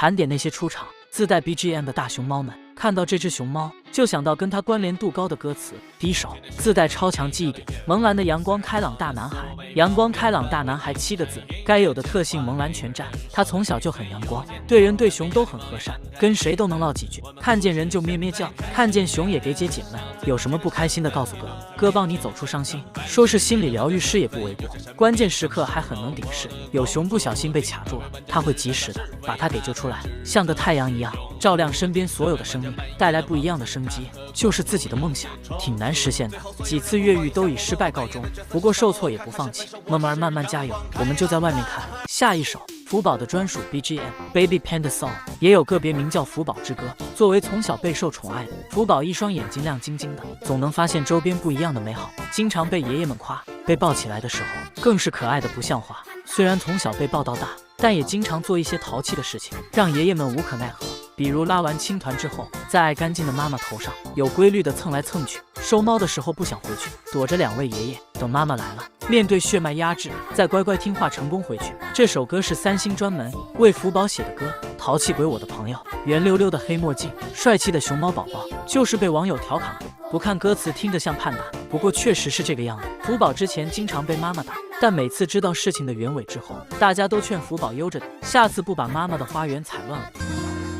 盘点那些出场自带 BGM 的大熊猫们，看到这只熊猫就想到跟它关联度高的歌词。第一首自带超强记忆点，萌蓝的阳光开朗大男孩，阳光开朗大男孩7个字，该有的特性萌蓝全占。他从小就很阳光，对人对熊都很和善，跟谁都能唠几句，看见人就咩咩叫，看见熊也给姐姐们。有什么不开心的告诉哥，哥帮你走出伤心，说是心理疗愈师也不为过。关键时刻还很能顶事，有熊不小心被卡住了，他会及时的把他给救出来，像个太阳一样照亮身边所有的生命，带来不一样的生机，就是自己的梦想，挺难实现的。几次越狱都以失败告终，不过受挫也不放弃，慢慢加油。我们就在外面看。下一首福宝的专属 BGM Baby Panda Song， 也有个别名叫福宝之歌。作为从小备受宠爱的福宝，一双眼睛亮晶晶的，总能发现周边不一样的美好，经常被爷爷们夸。被抱起来的时候更是可爱的不像话，虽然从小被抱到大，但也经常做一些淘气的事情，让爷爷们无可奈何。比如拉完青团之后，在爱干净的妈妈头上有规律的蹭来蹭去，收猫的时候不想回去，躲着2位爷爷，等妈妈来了，面对血脉压制，再乖乖听话成功回去。这首歌是3星专门为福宝写的歌，淘气鬼我的朋友，圆溜溜的黑墨镜，帅气的熊猫宝宝，就是被网友调侃过，不看歌词听着像叛打，不过确实是这个样子。福宝之前经常被妈妈打，但每次知道事情的原委之后，大家都劝福宝悠着点，下次不把妈妈的花园踩乱了。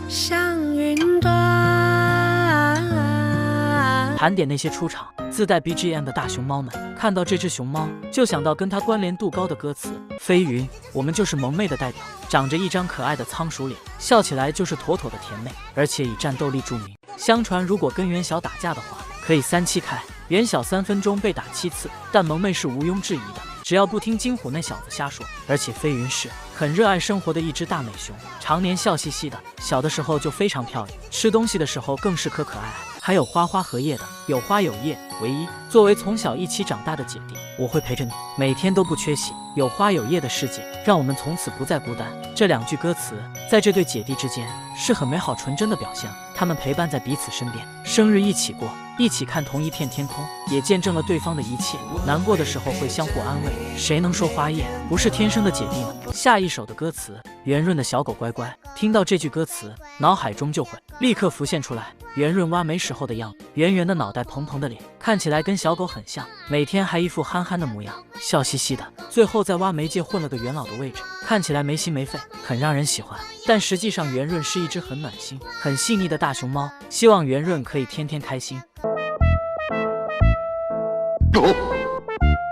像云端。盘点那些出场自带 BGM 的大熊猫们，看到这只熊猫就想到跟它关联度高的歌词。飞云，我们就是萌妹的代表，长着一张可爱的仓鼠脸，笑起来就是妥妥的甜妹，而且以战斗力著名。相传如果跟元小打架的话，可以3期开，元小3分钟被打7次，但萌妹是毋庸置疑的，只要不听金虎那小子瞎说。而且飞云是很热爱生活的一只大美熊，常年笑嘻嘻的，小的时候就非常漂亮，吃东西的时候更是可爱。还有花花荷叶的，有花有叶。唯一作为从小一起长大的姐弟，我会陪着你，每天都不缺席。有花有叶的世界，让我们从此不再孤单。这2句歌词在这对姐弟之间是很美好纯真的表现，他们陪伴在彼此身边，生日一起过，一起看同一片天空，也见证了对方的一切。难过的时候会相互安慰，谁能说花叶不是天生的姐弟呢？下一首的歌词，圆润的小狗乖乖，听到这句歌词，脑海中就会立刻浮现出来圆润挖煤时候的样子，圆圆的脑袋，蓬蓬的脸，看起来跟小狗很像，每天还一副憨憨的模样，笑嘻嘻的。最后在挖煤界混了个元老的位置，看起来没心没肺，很让人喜欢。但实际上圆润是一只很暖心、很细腻的大熊猫，希望圆润可以天天开心。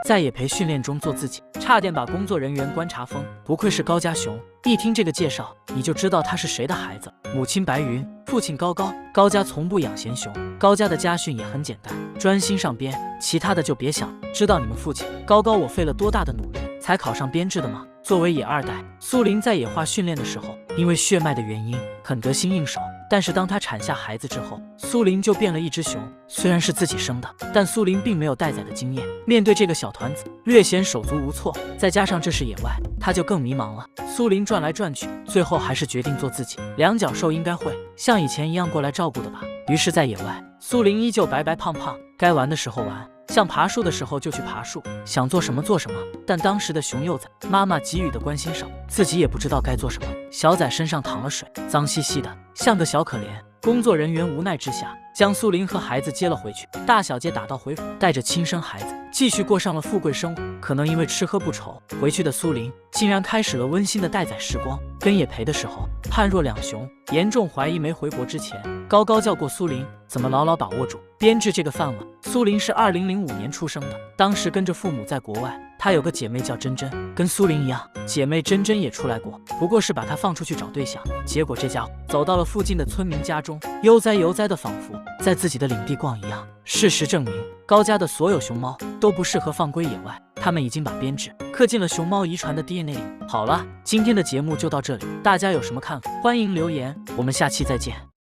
在野培训练中做自己，差点把工作人员观察疯，不愧是高家熊。一听这个介绍，你就知道他是谁的孩子。母亲白云，父亲高高。高家从不养闲熊，高家的家训也很简单，专心上编，其他的就别想。知道你们父亲高高我费了多大的努力才考上编制的吗？作为野2代，苏林在野化训练的时候，因为血脉的原因，很得心应手。但是当他产下孩子之后，苏林就变了一只熊。虽然是自己生的，但苏林并没有待宰的经验，面对这个小团子，略显手足无措。再加上这是野外，他就更迷茫了。苏林转来转去，最后还是决定做自己。两脚兽应该会像以前一样过来照顾的吧。于是，在野外，苏林依旧白白胖胖，该玩的时候玩。想爬树的时候就去爬树，想做什么做什么。但当时的熊幼崽，妈妈给予的关心少，自己也不知道该做什么。小崽身上淌了水，脏兮兮的，像个小可怜。工作人员无奈之下，将苏林和孩子接了回去。大小姐打道回府，带着亲生孩子，继续过上了富贵生活。可能因为吃喝不愁，回去的苏林竟然开始了温馨的待宰时光。跟野培的时候，判若两熊，严重怀疑没回国之前，高高叫过苏林，怎么牢牢把握住编制这个饭碗。苏林是2005年出生的，当时跟着父母在国外。他有个姐妹叫珍珍，跟苏林一样，姐妹珍珍也出来过，不过是把她放出去找对象。结果这家伙走到了附近的村民家中，悠哉悠哉的，仿佛在自己的领地逛一样。事实证明，高家的所有熊猫都不适合放归野外，他们已经把编制刻进了熊猫遗传的 DNA 里。好了，今天的节目就到这里，大家有什么看法，欢迎留言，我们下期再见。